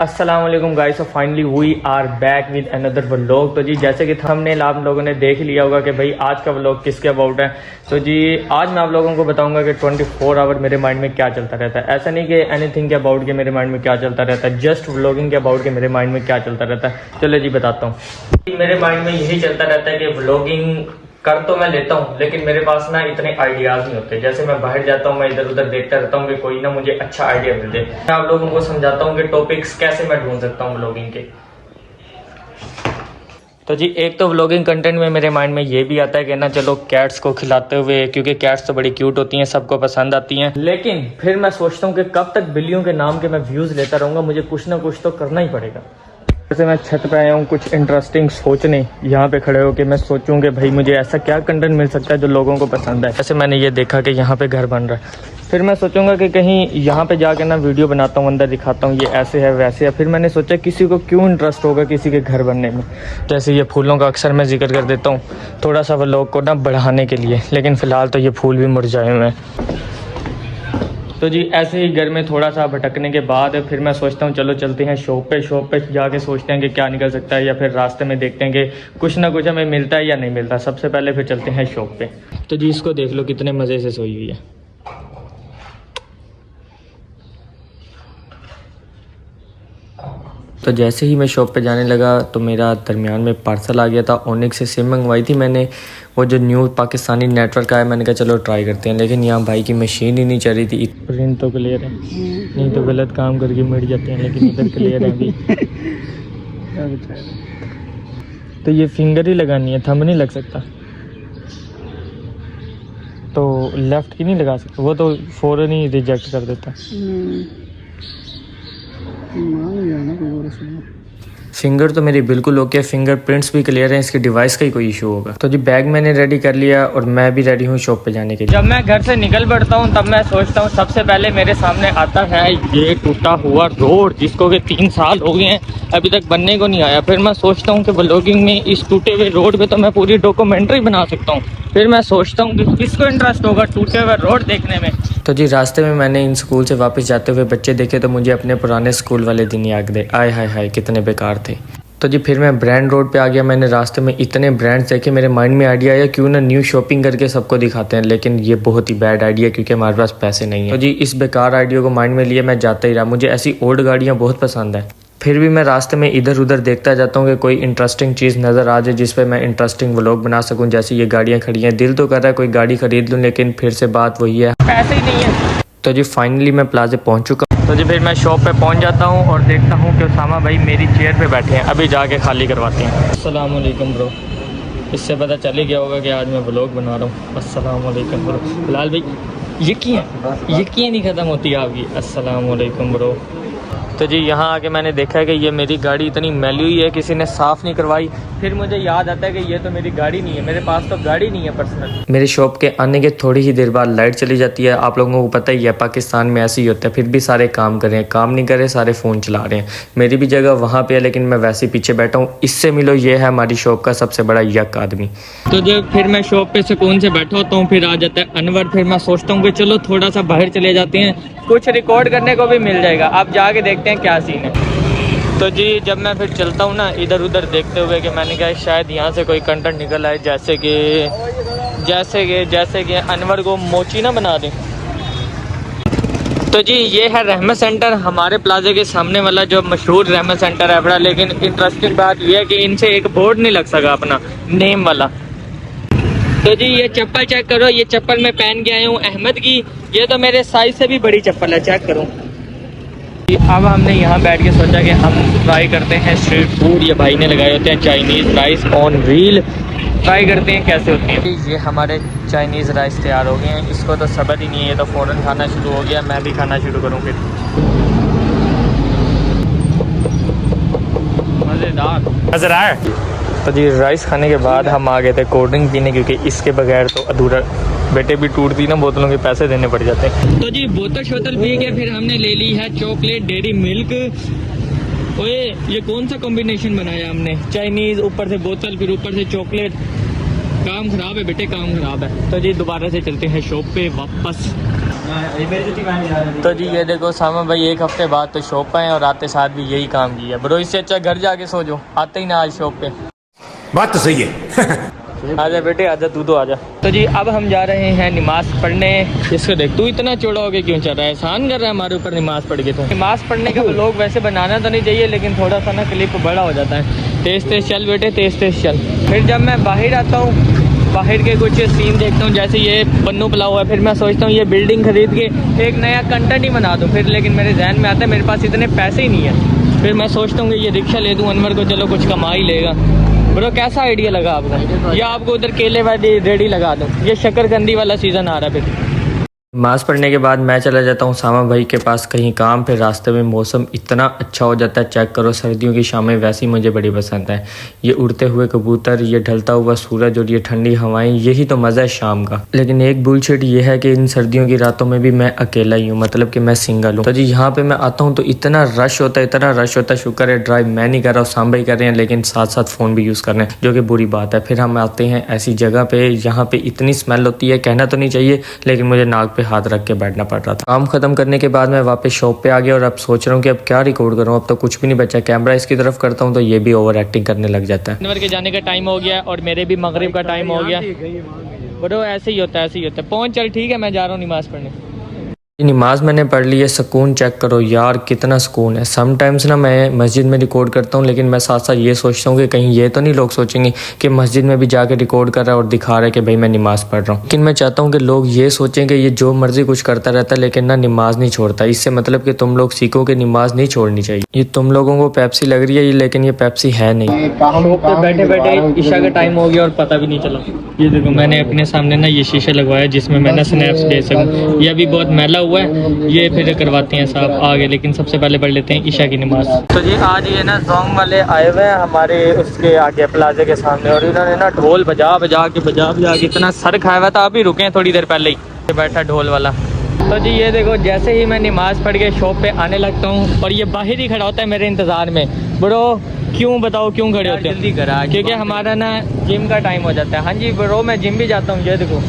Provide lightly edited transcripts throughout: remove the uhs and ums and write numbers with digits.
अस्सलाम वालेकुम guys, so finally we are back with another vlog. तो जी जैसे कि थंबनेल आप लोगों ने देख लिया होगा कि भाई आज का व्लॉग किसके अबाउट है। तो जी आज मैं आप लोगों को बताऊंगा कि 24 आवर मेरे माइंड में क्या चलता रहता है। ऐसा नहीं कि एनीथिंग के अबाउट के मेरे माइंड में क्या चलता रहता है, जस्ट व्लॉगिंग के अबाउट के मेरे माइंड में क्या चलता रहता है। चलो जी बताता हूँ। मेरे माइंड में यही चलता रहता है कि व्लॉगिंग कर तो मैं लेता हूँ, लेकिन मेरे पास ना इतने आइडियाज नहीं होते। जैसे मैं बाहर जाता हूँ, मैं इधर उधर देखता रहता हूँ कि कोई ना मुझे अच्छा आइडिया मिल जाए। मैं आप लोगों को समझाता हूँ कि टॉपिक्स कैसे मैं ढूंढ सकता हूँ व्लॉगिंग के। तो जी एक तो व्लॉगिंग कंटेंट में मेरे माइंड में ये भी आता है कि ना चलो कैट्स को खिलाते हुए, क्योंकि कैट्स तो बड़ी क्यूट होती हैं, सबको पसंद आती हैं। लेकिन फिर मैं सोचता हूँ कि कब तक बिल्लियों के नाम के मैं व्यूज़ लेता रहूँगा, मुझे कुछ ना कुछ तो करना ही पड़ेगा। जैसे मैं छत पे आया हूँ कुछ इंटरेस्टिंग सोचने, यहाँ पे खड़े होकर मैं सोचूं कि भाई मुझे ऐसा क्या कंटेंट मिल सकता है जो लोगों को पसंद है। जैसे मैंने ये देखा कि यहाँ पे घर बन रहा है, फिर मैं सोचूंगा कि कहीं यहाँ पे जाके ना वीडियो बनाता हूँ, अंदर दिखाता हूँ ये ऐसे है वैसे है। फिर मैंने सोचा किसी को क्यों इंटरेस्ट होगा किसी के घर बनने में। जैसे ये फूलों का अक्सर मैं जिक्र कर देता हूँ थोड़ा सा वो लोग को ना बढ़ाने के लिए, लेकिन फ़िलहाल तो ये फूल भी मुरझाए हुए हैं। तो जी ऐसे ही घर में थोड़ा सा भटकने के बाद फिर मैं सोचता हूँ चलो चलते हैं शॉप पे जाके सोचते हैं कि क्या निकल सकता है, या फिर रास्ते में देखते हैं कि कुछ ना कुछ हमें मिलता है या नहीं मिलता। सबसे पहले फिर चलते हैं शॉप पे। तो जी इसको देख लो कितने मज़े से सोई हुई है। तो जैसे ही मैं शॉप पे जाने लगा तो मेरा दरमियान में पार्सल आ गया था। ओनिक्स से सिम मंगवाई थी मैंने, वो जो न्यू पाकिस्तानी नेटवर्क आया, मैंने कहा चलो ट्राई करते हैं। लेकिन यहाँ भाई की मशीन ही नहीं चल रही थी। प्रिंट तो क्लियर है, नहीं तो गलत काम करके मिट जाते हैं, लेकिन इधर क्लियर है अभी। तो ये फिंगर ही लगानी है, थंब नहीं लग सकता। तो लेफ़्ट की नहीं लगा सकता, वो तो फ़ौरन ही रिजेक्ट कर देता। फिंगर तो मेरी बिल्कुल ओके, फिंगरप्रिंट्स भी क्लियर हैं, इसकी डिवाइस का ही कोई इशू होगा। तो जी बैग मैंने रेडी कर लिया और मैं भी रेडी हूँ शॉप पे जाने के लिए। जब मैं घर से निकल पड़ता हूँ तब मैं सोचता हूँ सबसे पहले मेरे सामने आता है ये टूटा हुआ रोड, जिसको कि 3 साल हो गए हैं अभी तक बनने को नहीं आया। फिर मैं सोचता हूँ कि व्लॉगिंग में इस टूटे हुए रोड पे तो मैं पूरी डॉक्यूमेंट्री बना सकता हूँ। फिर मैं सोचता हूँ कि किसको इंटरेस्ट होगा टूटे हुए रोड देखने में। तो जी रास्ते में मैंने इन स्कूल से वापस जाते हुए बच्चे देखे तो मुझे अपने पुराने स्कूल वाले दिन याद गए। आय हाय हाय कितने बेकार थे। तो जी फिर मैं ब्रांड रोड पे आ गया। मैंने रास्ते में इतने ब्रांड्स देखे, मेरे माइंड में आइडिया आया क्यों ना न्यू शॉपिंग करके सबको दिखाते हैं। लेकिन ये बहुत ही बैड आइडिया, क्योंकि हमारे पास पैसे नहीं है। तो जी इस बेकार आइडिया को माइंड में लिए मैं जाता ही रहा। मुझे ऐसी ओल्ड गाड़ियाँ बहुत पसंद है। फिर भी मैं रास्ते में इधर उधर देखता जाता हूँ कि कोई इंटरेस्टिंग चीज़ नज़र आ जाए जिस पे मैं इंटरेस्टिंग व्लॉग बना सकूँ। जैसे ये गाड़ियाँ खड़ी हैं, दिल तो कर रहा है कोई गाड़ी खरीद लूँ, लेकिन फिर से बात वही है, पैसे ही नहीं है। तो जी फाइनली मैं प्लाजे पहुँच चुका हूँ। तो जी फिर मैं शॉप पे पहुँच जाता हूँ और देखता हूँ कि उसामा भाई मेरी चेयर पे बैठे हैं। अभी जाके खाली करवाते हैं। अस्सलाम वालेकुम ब्रो, इससे पता चल ही गया होगा कि आज मैं व्लॉग बना रहा हूँ। अस्सलाम वालेकुम ब्रो। फिलहाल भाई यकीन नहीं ख़त्म होती आपकी। अस्सलाम वालेकुम ब्रो। तो जी यहाँ आके मैंने देखा है कि ये मेरी गाड़ी इतनी मैली हुई है, किसी ने साफ़ नहीं करवाई। फिर मुझे याद आता है कि ये तो मेरी गाड़ी नहीं है, मेरे पास तो गाड़ी नहीं है पर्सनल। मेरे शॉप के आने के थोड़ी ही देर बाद लाइट चली जाती है। आप लोगों को पता ही है पाकिस्तान में ऐसे ही होता है। फिर भी सारे काम कर रहे हैं, काम नहीं कर रहे, सारे फ़ोन चला रहे हैं। मेरी भी जगह वहाँ पे है, लेकिन मैं वैसे ही पीछे बैठा हूँ। इससे मिलो, ये है हमारी शॉप का सबसे बड़ा यक आदमी। तो जब फिर मैं शॉप पे सुकून से बैठा होता हूँ, फिर आ जाता है अनवर। फिर मैं सोचता हूँ कि चलो थोड़ा सा बाहर चले जाते हैं, कुछ रिकॉर्ड करने को भी मिल जाएगा। आप जाके देखते हैं क्या सीन है। तो जी जब मैं फिर चलता हूँ ना इधर उधर देखते हुए कि मैंने कहा शायद यहाँ से कोई कंटेंट निकल आए, जैसे कि अनवर को मोची ना बना दें। तो जी ये है रहमत सेंटर, हमारे प्लाजे के सामने वाला जो मशहूर रहमत सेंटर है बड़ा। लेकिन इंटरेस्टिंग बात यह है कि इनसे एक बोर्ड नहीं लग सका अपना नेम वाला। तो जी ये चप्पल चेक करो, ये चप्पल मैं पहन के आया हूँ अहमद की। ये तो मेरे साइज से भी बड़ी चप्पल है, चेक करो। अब हमने यहाँ बैठ के सोचा कि हम ट्राई करते हैं स्ट्रीट फूड। ये भाई ने लगाए होते हैं Chinese rice on wheel, try करते हैं कैसे होते हैं। ये हमारे चाइनीज़ राइस तैयार हो गए हैं। इसको तो सब्र ही नहीं है, ये तो फ़ौरन खाना शुरू हो गया। मैं भी खाना शुरू करूँ फिर। मज़ेदार नज़र आए। तो जी राइस खाने के बाद हम आ गए थे कोल्ड ड्रिंक पीने, क्योंकि इसके बगैर तो अधूरा। बेटे भी टूटती ना, बोतलों के पैसे देने पड़ जाते हैं। तो जी बोतल शोतल पी के फिर हमने ले ली है चॉकलेट डेयरी मिल्क। ओए ये कौन सा कॉम्बिनेशन बनाया हमने, चाइनीज़ ऊपर से बोतल फिर ऊपर से चॉकलेट। काम ख़राब है बेटे, काम ख़राब है। तो जी दोबारा से चलते हैं शॉप पे वापस। तो जी ये देखो सामा भाई एक हफ्ते बाद तो शॉप पे हैं और आते साथ भी यही काम किया। ब्रो इससे अच्छा घर जाके सो जाओ, आते ही ना आज शॉप पे। बात तो सही है। आजा बेटे आजा, तू तो आजा। तो जी अब हम जा रहे हैं नमाज पढ़ने। इसको देख, तू इतना चौड़ा होके क्यों चल रहा है, एहसान कर रहा है हमारे ऊपर नमाज पढ़ के। तो नमाज पढ़ने का व्लॉग वैसे बनाना तो नहीं चाहिए, लेकिन थोड़ा सा ना क्लिप बड़ा हो जाता है। तेज तेज चल बेटे, तेज तेज चल। फिर जब मैं बाहर आता हूँ, बाहर के कुछ सीन देखता हूँ, जैसे ये पन्नू पुलाव है, फिर मैं सोचता हूँ ये बिल्डिंग खरीद के एक नया कंटेंट ही बना दूँ। फिर लेकिन मेरे जहन में आता है मेरे पास इतने पैसे ही नहीं है। फिर मैं सोचता हूँ कि ये रिक्शा ले दूँ अनवर को, चलो कुछ कमा ही लेगा। ब्रो कैसा आइडिया लगा आपको? या आपको उधर केले वाली रेडी लगा दूँ? ये शकरकंदी वाला सीज़न आ रहा है। फिर नमाज़ पढ़ने के बाद मैं चला जाता हूँ सामा भाई के पास कहीं काम। फिर रास्ते में मौसम इतना अच्छा हो जाता है, चेक करो। सर्दियों की शामें वैसी मुझे बड़ी पसंद है। ये उड़ते हुए कबूतर, ये ढलता हुआ सूरज और ये ठंडी हवाएं, यही तो मज़ा है शाम का। लेकिन एक बुलशिट ये है कि इन सर्दियों की रातों में भी मैं अकेला ही हूँ, मतलब कि मैं सिंगल हूँ। तो जी यहाँ पे मैं आता हूँ तो इतना रश होता है, इतना रश होता है। शुक्र है ड्राइव मैं नहीं कर रहा हूँ, सामा भाई कर रहे हैं, लेकिन साथ साथ फ़ोन भी यूज़ कर रहे हैं, जो कि बुरी बात है। फिर हम आते हैं ऐसी जगह पे यहाँ पे इतनी स्मेल होती है, कहना तो नहीं चाहिए, लेकिन मुझे नाक पे हाथ रख के बैठना पड़ रहा था। काम खत्म करने के बाद मैं वापस शॉप पे आ गया और अब सोच रहा हूँ कि अब क्या रिकॉर्ड करूँ। अब तो कुछ भी नहीं बचा। कैमरा इसकी तरफ करता हूँ तो ये भी ओवर एक्टिंग करने लग जाता है। अनवर के जाने का टाइम हो गया और मेरे भी मगरिब का टाइम हो गया। बड़ो ऐसे ही होता है, ऐसे ही होता है। पहुँच चल, ठीक है मैं जा रहा हूँ नमाज़ पढ़ने। नमाज मैंने पढ़ ली है, सुकून चेक करो यार, कितना सुकून है। समटाइम्स ना मैं मस्जिद में रिकॉर्ड करता हूँ, लेकिन मैं साथ साथ ये सोचता हूँ कि कहीं ये तो नहीं लोग सोचेंगे कि मस्जिद में भी जाके रिकॉर्ड कर रहा है और दिखा रहा है कि भाई मैं नमाज़ पढ़ रहा हूँ। लेकिन मैं चाहता हूँ कि लोग ये सोचें कि ये जो मर्जी कुछ करता रहता है, लेकिन ना नमाज नहीं छोड़ता। इससे मतलब कि तुम लोग सीखो कि नमाज नहीं छोड़नी चाहिए। ये तुम लोगों को पेप्सी लग रही है, लेकिन ये पेप्सी है नहीं। बैठे बैठे ईशा का टाइम हो गया और पता भी नहीं चला। ये देखो मैंने अपने सामने ना ये शीशा लगवाया जिसमें मैं ना स्नैप्स भेज सकूँ। ये अभी बहुत मैला हुआ है, ये फिर करवाते हैं साहब आगे, लेकिन सबसे पहले पढ़ लेते हैं ईशा की नमाज। तो जी आज ये ना जोंग वाले आए हुए हैं हमारे उसके आगे प्लाजे के सामने, और इन्होंने ना ढोल बजा बजा के इतना सर खाया हुआ था। अभी रुके हैं थोड़ी देर पहले ही बैठा ढोल वाला। तो जी ये देखो जैसे ही मैं नमाज पढ़ के शॉप पे आने लगता हूँ और ये बाहर ही खड़ा होता है मेरे इंतज़ार में। ब्रो क्यों बताओ क्यों खड़े होते हैं? जल्दी करा, क्योंकि हमारा ना जिम का टाइम हो जाता है। हाँ जी ब्रो मैं जिम भी जाता हूँ। ये देखो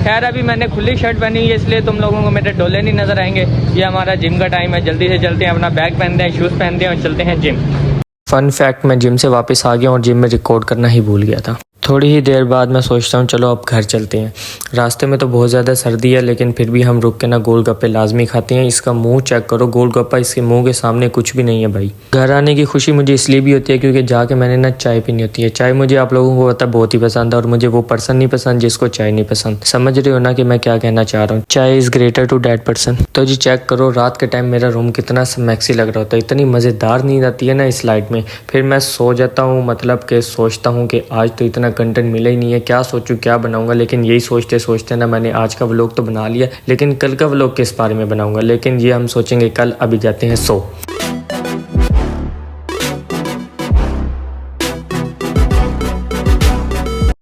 खैर अभी मैंने खुली शर्ट पहनी है, इसलिए तुम लोगों को मेरे डोले नहीं नज़र आएंगे। ये हमारा जिम का टाइम है, जल्दी से चलते हैं, अपना बैग पहनते हैं, शूज़ पहनते हैं और चलते हैं जिम। फन फैक्ट, मैं जिम से वापस आ गया और जिम में रिकॉर्ड करना ही भूल गया था। थोड़ी ही देर बाद मैं सोचता हूँ चलो अब घर चलते हैं। रास्ते में तो बहुत ज़्यादा सर्दी है, लेकिन फिर भी हम रुक के ना गोलगप्पे लाजमी खाते हैं। इसका मुंह चेक करो, गोलगप्पा इसके मुंह के सामने कुछ भी नहीं है भाई। घर आने की खुशी मुझे इसलिए भी होती है क्योंकि जाके मैंने ना चाय पीनी होती है। चाय मुझे आप लोगों को पता बहुत ही पसंद है, और मुझे वो पर्सन नहीं पसंद जिसको चाय नहीं पसंद। समझ रहे हो ना कि मैं क्या कहना चाह रहा हूँ? चाय is greater to that person. तो जी चेक करो रात के टाइम मेरा रूम कितना मैक्सी लग रहा होता है। इतनी मज़ेदार नींद आती है ना इस लाइट में। फिर मैं सो जाता हूँ, मतलब कि सोचता हूँ कि आज तो इतना कंटेंट मिला ही नहीं है, क्या सोचूं क्या बनाऊंगा। लेकिन यही सोचते सोचते ना मैंने आज का व्लॉग तो बना लिया, लेकिन कल का व्लॉग किस बारे में बनाऊंगा, लेकिन ये हम सोचेंगे कल। अभी जाते हैं सो।